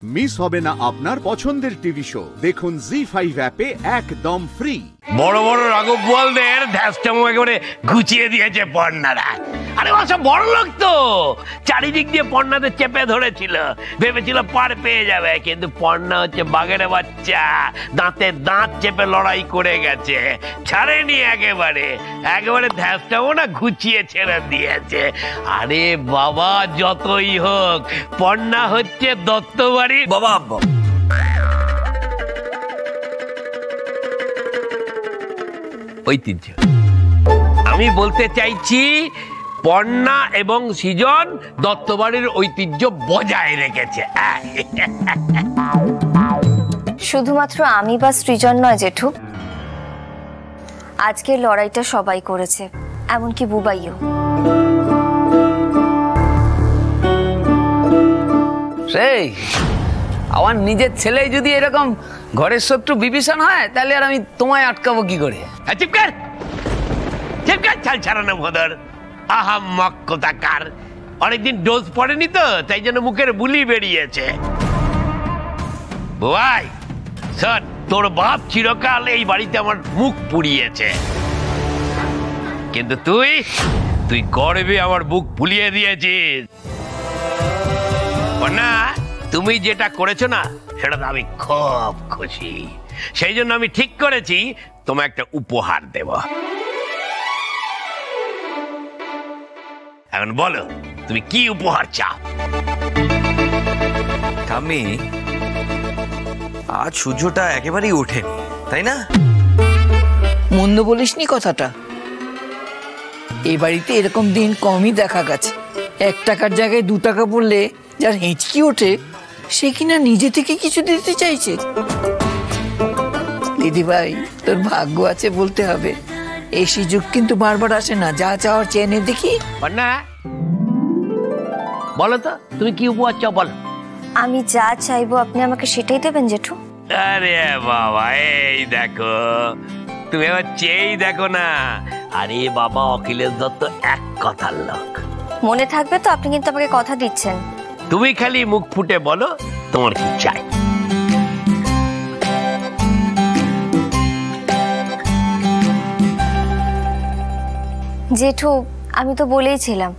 Miss হবে না আপনার পছন্দের টিভি শো। দেখুন জি5 অ্যাপে একদম ফ্রি। বড় বড় রাঘব বোয়ালদের ধ্যাসটামো একেবারে গুছিয়ে দিয়েছে পর্ণারা। আরে ওসব বড় লোক তো, চারিদিক দিয়ে পর্ণাদের চেপে ধরেছিল, ভেবেছিল পার পেয়ে যাবে, কিন্তু পর্ণা হচ্ছে বাঘের বাচ্চা, দাঁতে দাঁত চেপে লড়াই করে গেছে, ছাড়েনি একেবারে ধ্যাসটামো না গুছিয়ে ছেড়ে দিয়েছে। আরে বাবা যতই হোক পর্ণা হচ্ছে দত্তবাড়ি বাবা। ঐতিহ্য আমি বলতে চাইছি, পর্ণা এবং সৃজন দত্তবাড়ির ঐতিহ্য বজায় রেখেছে। শুধুমাত্র আমি বা সৃজন নয় জেঠু, আজকের লড়াইটা সবাই করেছে, এমনকি বুবাইও। সেই আমার নিজের ছেলেই যদি এরকম ঘরের শত্রু বিভীষণ হয়, তাহলে আর আমি তোমায় আটকাবো কি করে? চিপকার চিপকার ছাল ছাড়ানো ভোদর, আহাম্মক কোথাকার। অনেকদিন ডোজ পড়েনি তো, তাই জন্য মুখের বুলি বেরিয়েছে। ভাই স্যার, তোর বাপ চিরকাল এই বাড়িতে আমার মুখ পুড়িয়েছে, কিন্তু তুই গর্বে আমার বুক ফুলিয়ে দিয়েছিস। না, তুমি যেটা করেছো না, সেটা আমি খুব খুশি। সেই জন্য আমি ঠিক করেছি তোমায় একটা উপহার দেব। এখন বলো তুমি কি উপহার চাও? ঠাম্মি, আজ সূর্যটা একেবারেই ওঠেনি, তাই না? মন্দ বলিসনি কথাটা। এই বাড়িতে এরকম দিন কমই দেখা গেছে। 1 টাকার জায়গায় 2 টাকা পড়লে যার হেঁচকি ওঠে, সে কিনা নিজে থেকে কিছু দিতে চাইছে। দিদি ভাই, তোর ভাগ্য আছে বলতে হবে। এই সুযোগ কিন্তু বারবার আসে না। যা চাওয়ার চেয়ে নে দেখি। না, বলো তো তুমি কি উপহার চাও, বলো। আমি যা চাইবো আপনি আমাকে সেটাই দেবেন জেঠু। আরে বাবা, এই দেখো, তুমি এবার চেয়েই দেখো না। আরে বাবা, অখিলেশ দত্ত এক কথার লোক। মনে থাকবে তো? আপনি কিন্তু আমাকে কথা দিচ্ছেন। তুমি খালি মুখ ফুটে বলো তোমার কি চাই। জেঠু, আমি তো বলেইছিলাম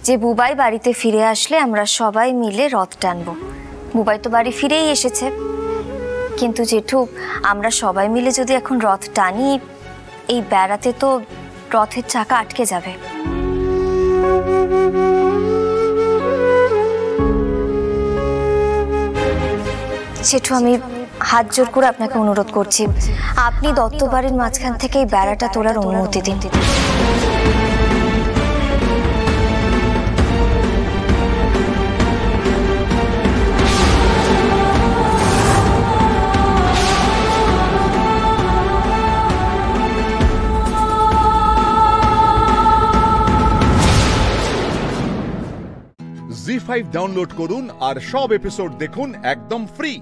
যে বুবাই বাড়িতে ফিরে আসলে আমরা সবাই মিলে রথ টানবো। বুবাই তো বাড়ি ফিরেই এসেছে, কিন্তু জেঠু আমরা সবাই মিলে যদি এখন রথ টানি, এই বেড়াতে তো রথের চাকা আটকে যাবে। জেঠু, আমি হাত জোর করে আপনাকে অনুরোধ করছি, আপনি দত্তবাড়ির মাঝখান থেকে এই বেড়াটা তোলার অনুমতি দিন। জি5 ডাউনলোড করুন আর সব এপিসোড দেখুন একদম ফ্রি।